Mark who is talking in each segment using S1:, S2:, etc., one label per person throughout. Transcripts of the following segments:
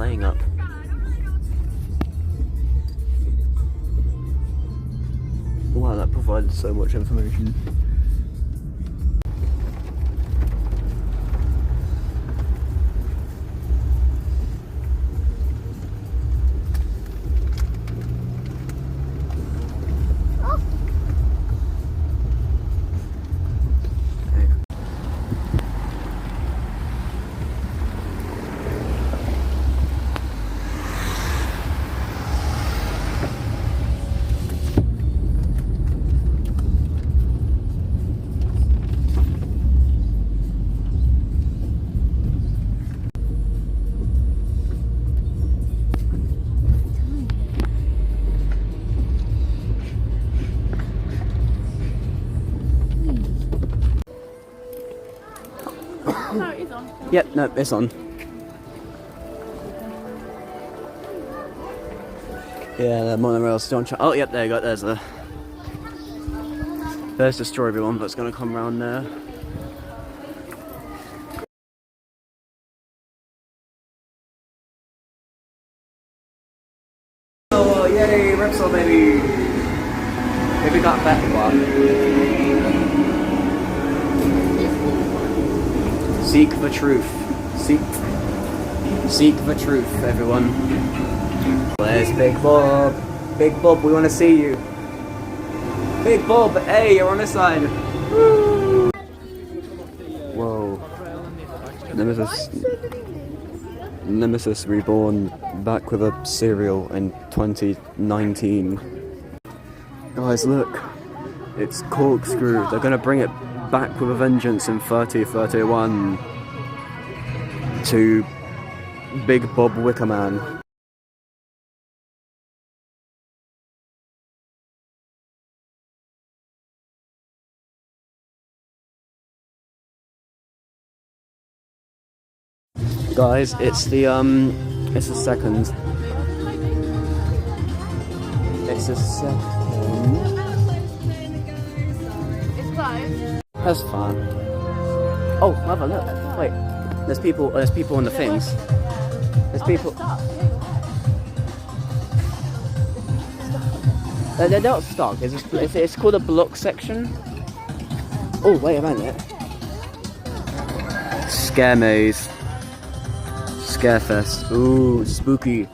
S1: playing up. Wow, that provided so much information.
S2: No, it is on.
S1: Yep, no, it's on. Yeah, the monorail's still on. Oh, yep, there you go. There's the strawberry one, but it's gonna come round there. Oh, yay, Repsol, baby! Maybe got that one. Seek the truth. Seek the truth, everyone. Where's Big Bob? Big Bob, we want to see you. Big Bob, hey, you're on this side. Woo! Whoa. Nemesis Reborn back with a serial in 2019. Guys, look. It's Corkscrew. They're gonna bring it back with a vengeance in 3031 to Big Bob Wickerman. Guys, it's the second. It's the second.
S2: It's closed.
S1: That's fine. Oh, have a look. Wait, there's people on the things. There's people. They're not stuck. It's called a block section. Oh, wait a minute. Scare maze. Scarefest. Ooh, spooky.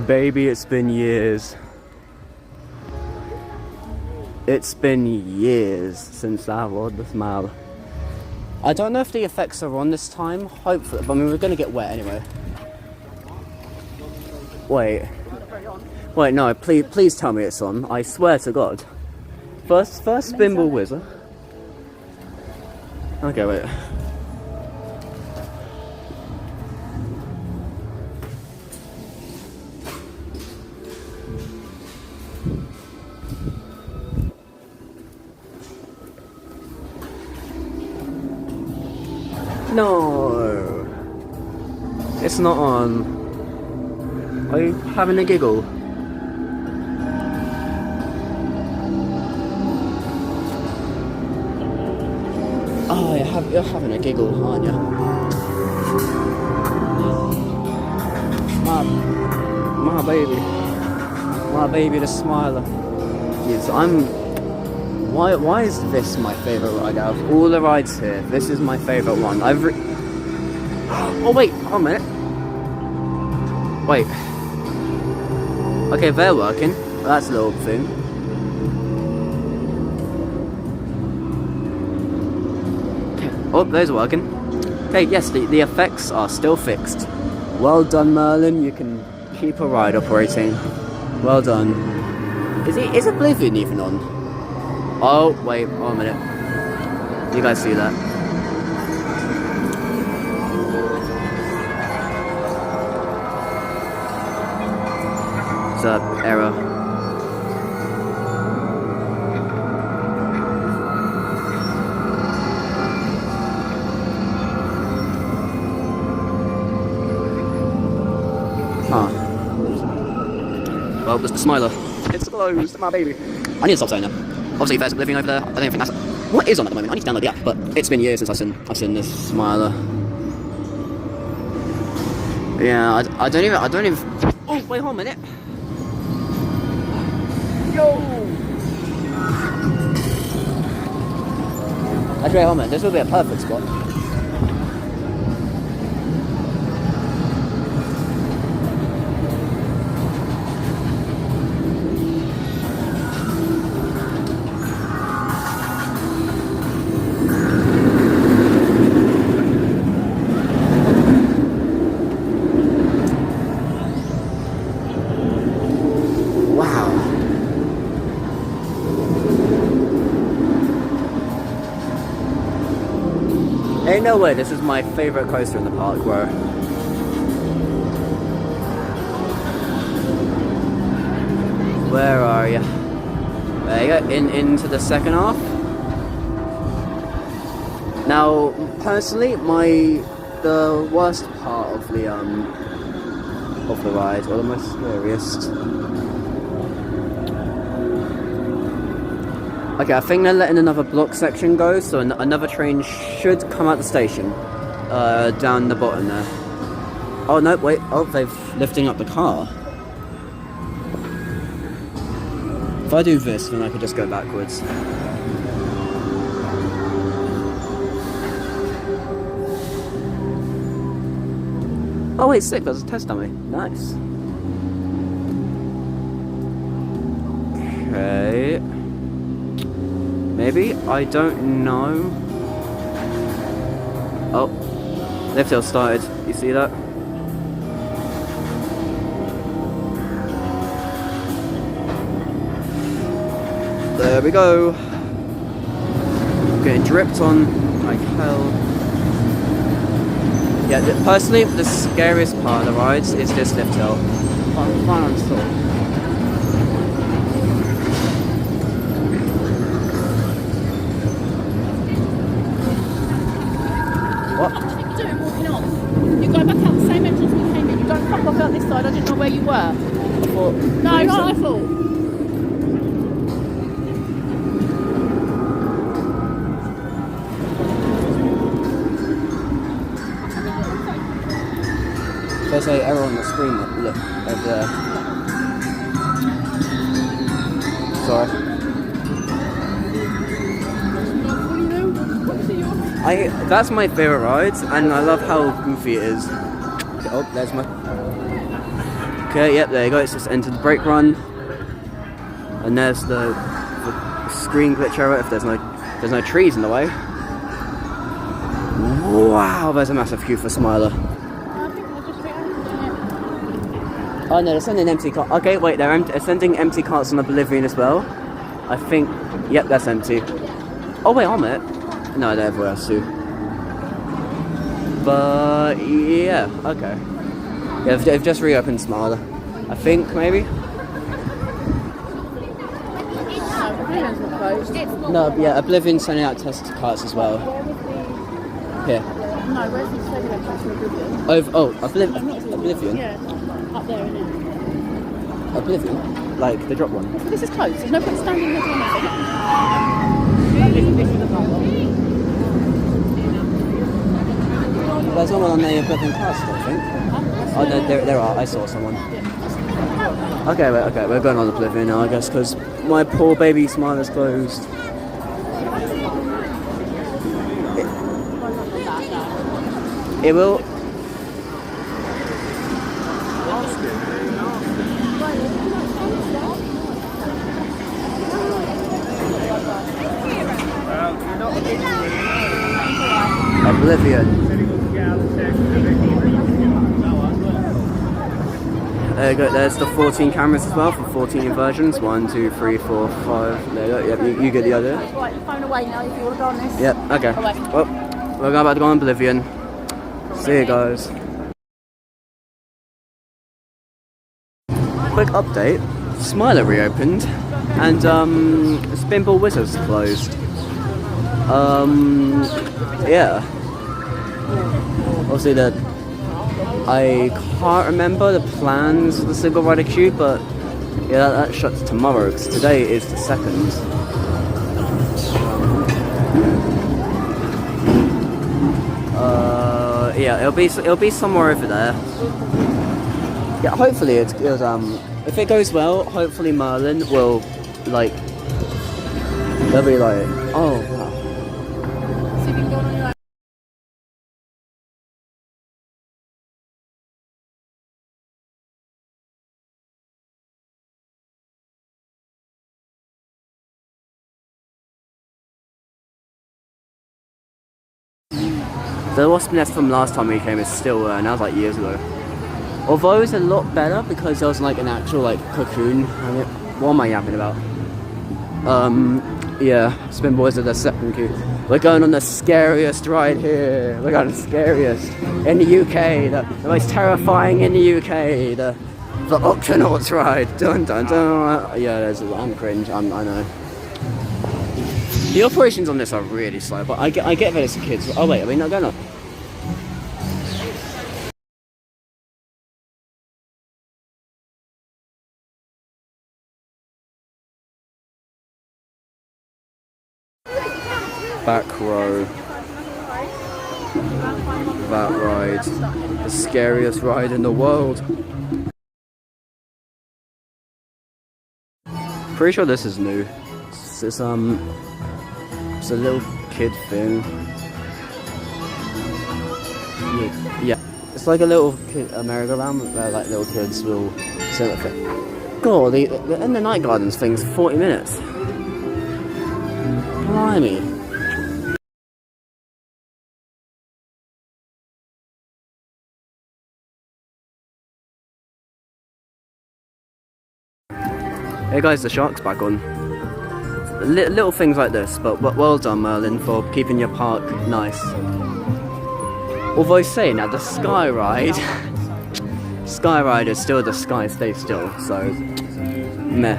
S1: Baby, it's been years. It's been years since I wrote this map. I don't know if the effects are on this time. Hopefully, but I mean, we're gonna get wet anyway. Wait, no, please tell me it's on. I swear to God. First Spinball Wizard. Okay, wait. No, it's not on. Are you having a giggle? Oh, you're having a giggle, aren't you? My baby, the smiler. Yes, Why is this my favourite ride out of all the rides here? This is my favourite one. Oh wait, hold on a minute. Wait. Okay, they're working. That's a little thing. Okay. Oh, those are working. Okay, yes, the effects are still fixed. Well done, Merlin. You can keep a ride operating. Well done. Is Oblivion even on? Oh, wait, hold on a minute. You guys see that? It's an error. Well, Oh, the Smiler. It's closed, my baby. I need to stop saying that. Obviously, there's Oblivion over there. I don't think that's what is on at the moment. I need to download the app, but it's been years since I've seen this Smiler. Yeah, I don't even. Oh, wait, hold a minute. Yo. Actually, hold a minute. This will be a perfect spot. Ain't no way, this is my favourite coaster in the park, bro. Where are you? There you go, into the second half. Now, personally, the worst part of the ride, or the most scariest. Okay, I think they're letting another block section go, so another train should come out the station, down the bottom there. Oh no, wait, oh, they're lifting up the car. If I do this, then I could just go backwards. Oh wait, sick, there's a test dummy. Nice. Okay. Maybe? I don't know. Oh. Lift hill started. You see that? There we go. Getting dripped on like hell. Yeah, personally, the scariest part of the rides is this lift hill. I'm fine on stall. What?
S2: What are you doing walking off? You go back out the same entrance we came in. You don't fuck off out this side. I didn't know where you were.
S1: I thought...
S2: No, not I thought.
S1: There's an error on the screen, look, over there. Sorry. That's my favourite ride, and I love how goofy it is. Oh, there's my... Okay, yep, there you go, it's just entered the brake run. And there's the screen glitch error if there's no trees in the way. Wow, there's a massive queue for Smiler. Oh no, they're sending empty carts. Okay, wait, they're sending empty carts on Oblivion as well. I think, yep, that's empty. Oh wait, on it. No, they're everywhere else too. But yeah, okay. Yeah, they've just reopened Smiler. I think maybe. No, yeah, Oblivion's sending out test carts as well. Here.
S2: No, where's the second entrance to Oblivion?
S1: Oblivion?
S2: Yeah, up there, isn't it?
S1: Oblivion? Like the drop one?
S2: This is closed. There's no point standing there doing anything. This is the part.
S1: There's no one on the Oblivion cast, I think. Oh, no, there are. I saw someone. Okay, we're going on Oblivion now, I guess, because my poor baby Smiler's closed. It will. Oblivion. There you go, there's the 14 cameras as well for 14 inversions. 1, 2, 3, 4, 5. There you go, yep, you get the idea.
S2: Right, your phone away now if you want to go on this.
S1: Yep, okay. Well, we're about to go on Oblivion. See you guys. Quick update. Smiler reopened and Spinball Wizards closed. Yeah. Obviously I can't remember the plans for the single rider queue, but Yeah, that shuts tomorrow because today is the 2nd. Yeah, it'll be somewhere over there. Yeah, hopefully it's if it goes well, hopefully Merlin will like. They'll be like, oh wow.
S2: See if you can go on your own.
S1: The wasp nest from last time we came is still there, and that was like years ago. Although it's a lot better because there was like an actual like cocoon. What am I yapping about? Yeah, Spin Boys are the 2nd cute. We're going on the scariest ride here. We're going the scariest in the UK. The most terrifying in the UK. The Octonauts ride. Dun dun dun. Yeah, I'm cringe. I know. The operations on this are really slow, but I get that it's kids. Oh wait, are we not going up? Back row. That ride. The scariest ride in the world. Pretty sure this is new. It's a little kid thing. Yeah. It's like a little kid, merry-go-round where like little kids will sit at it. God, the in the night gardens thing's 40 minutes. Blimey. Hey guys, the shark's back on. Little things like this, but well done Merlin for keeping your park nice. Although saying that, the Sky Ride is still the Sky Stay Still, so meh.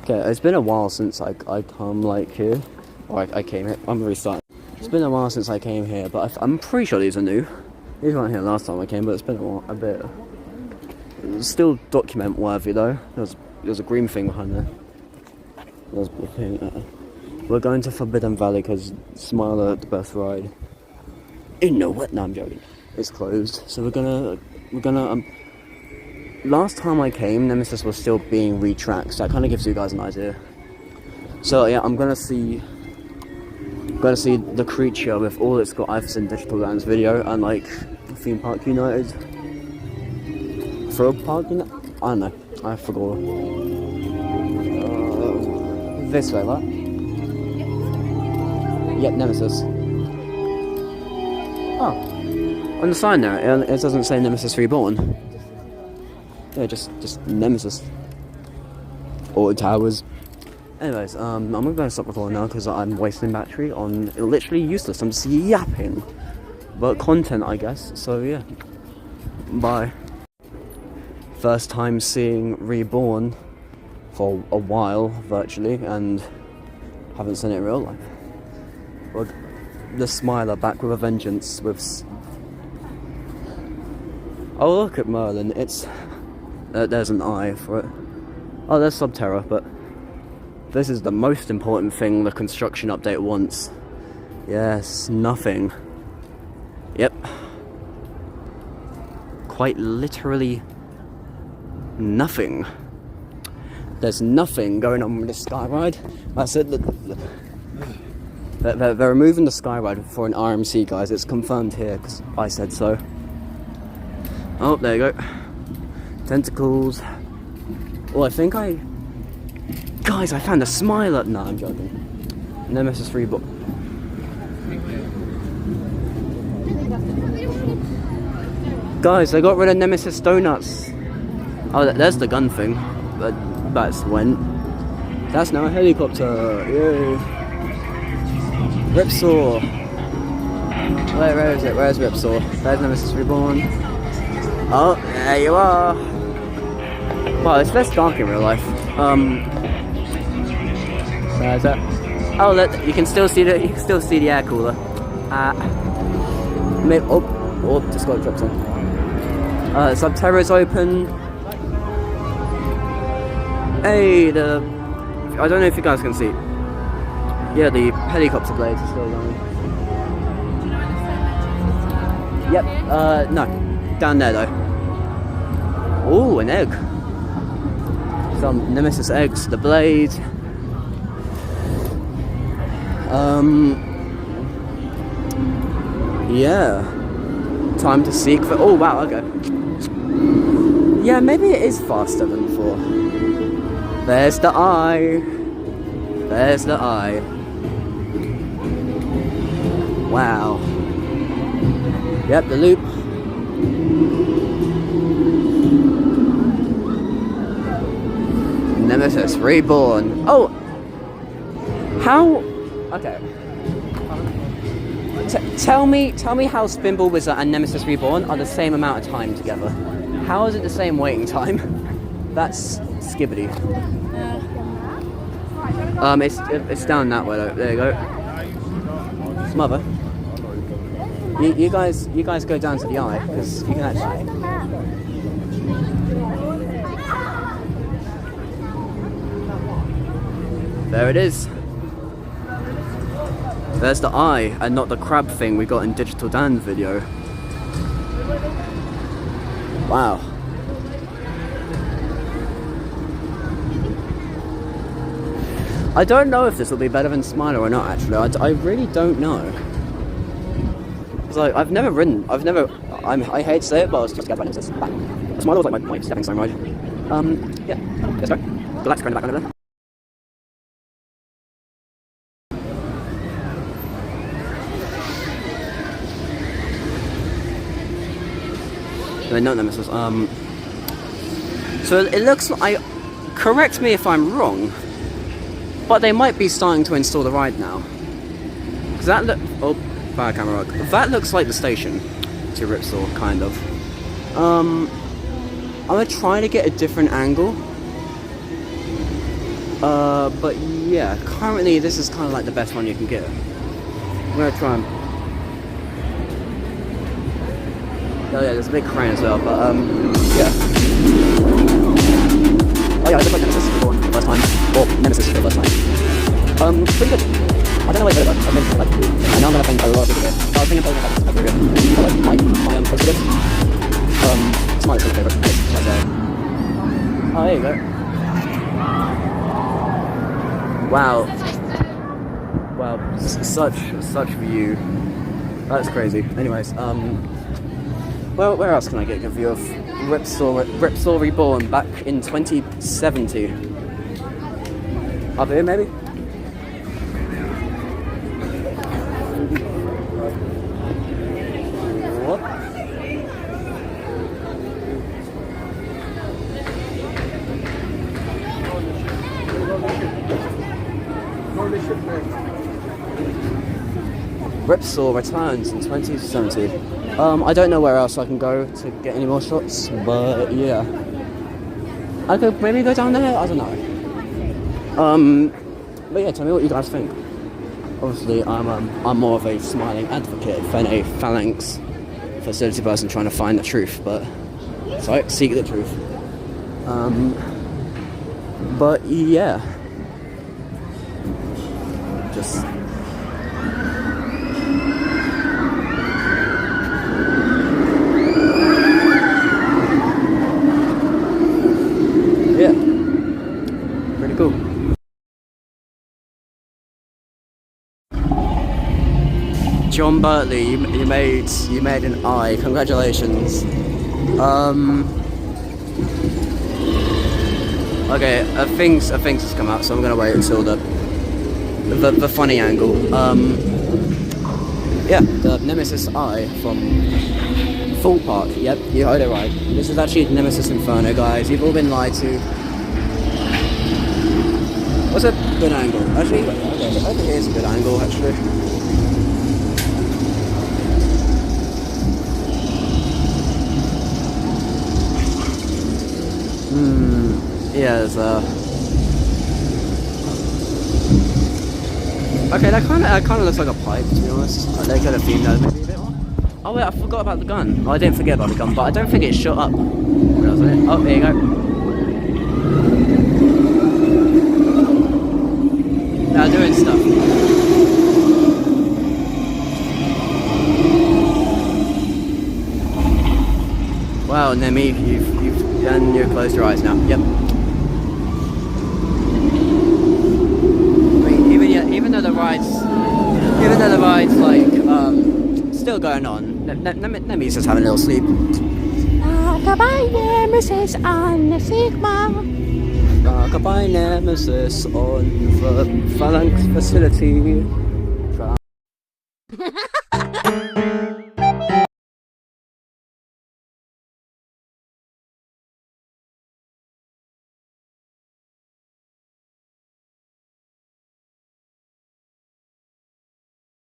S1: Okay, it's been a while since I come like here, or I came here. I'm restarting. It's been a while since I came here, but I'm pretty sure these are new. These weren't here last time I came, but it's been a bit. It's still document worthy though. There's a green thing behind there. We're going to Forbidden Valley because Smiler, the best ride. In no what? No, I'm joking. It's closed, so we're gonna. Last time I came, Nemesis was still being retracked. So that kind of gives you guys an idea. So yeah, I'm gonna see the creature with all it's got. I've seen Digital Lands video and like Theme Park United, Frog Park United. I don't know. I forgot. This way, right? Yep, Nemesis. Oh, on the sign there, it doesn't say Nemesis Reborn. Yeah, just Nemesis. Or towers. Anyways, I'm gonna stop recording now because I'm wasting battery on literally useless. I'm just yapping, but content, I guess. So yeah, bye. First time seeing Reborn for a while, virtually, and haven't seen it in real life. Well, the Smiler back with a vengeance. Oh, look at Merlin. It's there's an eye for it. Oh, there's Subterra, but this is the most important thing the construction update wants. Yes, nothing. Yep. Quite literally nothing. There's nothing going on with this Sky Ride. I said that they're removing the Sky Ride for an RMC, guys. It's confirmed here because I said so. Oh, there you go. Tentacles. Oh, Guys, I found a Smiler. No, I'm joking. Nemesis Reborn. Guys, they got rid of Nemesis Donuts. Oh, there's the gun thing. But that's went. That's now a helicopter. Yay. Ripsaw. Where is it? Where's Ripsaw? There's Nemesis Reborn. Oh, there you are. Wow, it's less dark in real life. Where's that? Oh, look, you can still see the air cooler. Just got dropped on. Subterra's open. Hey, I don't know if you guys can see. Yeah, the helicopter blades are still going. Yep, no. Down there though. Ooh, an egg. Some Nemesis eggs, the blade. Yeah. Time to seek for. Oh wow, okay. Yeah, maybe it is faster than before. There's the eye. There's the eye. Wow. Yep, the loop. Nemesis reborn. Oh! How? Okay. Tell me how Spinball Wizard and Nemesis Reborn are the same amount of time together. How is it the same waiting time? That's skibbity. It's down that way though. There you go. Smother. You guys go down to the eye because you can actually. There it is. There's the eye and not the crab thing we got in Digital Dan's video. Wow. I don't know if this will be better than Smiler or not actually. I really don't know. It's like, I hate to say it, but I was just scared by Nemesis. Smiler was like my stepping stone ride. Yeah, let's go. Galactica in the background over there. No Nemesis. So it looks like, correct me if I'm wrong, but they might be starting to install the ride now. Cause that bad camera work. That looks like the station to Ripsaw, kind of. I'm gonna try to get a different angle. But yeah, currently this is kind of like the best one you can get. I'm gonna try and. Oh yeah, there's a big crane as well, but yeah. Oh yeah, I look like Nemesis for the first time. Or Nemesis for the first time. Pretty good. I don't know what it is, I've been like, and now I'm gonna think a lot of it. I was thinking about it like my post this. It's my favourite. Oh, there you go. Wow. Wow, such view. That's crazy. Anyways, well, where else can I get a good view of Ripsaw Reborn back in 2070? Up here, maybe? What? Ripsaw returns in 2070. I don't know where else I can go to get any more shots, but yeah. I could maybe go down there, I don't know. But yeah, tell me what you guys think. Obviously, I'm more of a smiling advocate than a phalanx facility person trying to find the truth, but sorry, seek the truth. But yeah. Just cool. John Bertley, you made an eye. Congratulations. Okay, a things has come out, so I'm gonna wait until the funny angle. Yeah, the Nemesis eye from Full Park. Yep, you heard it right. This is actually Nemesis Inferno, guys. You've all been lied to. What's a good angle? Actually, okay, I think it is a good angle, actually. Yeah, there's okay, that kind of looks like a pipe, to be honest. They could have been there maybe a bit more. Oh wait, I forgot about the gun. Well, I didn't forget about the gun, but I don't think it shot up. Where was it? Oh, there you go. Now doing stuff. Wow, Nemi, you've done. You closed your eyes now. Yep. I mean, even though the ride's like still going on, Nemi's just having a little sleep.
S2: Goodbye, Nemesis and the Sigma.
S1: Goodbye, Nemesis on the Phalanx facility.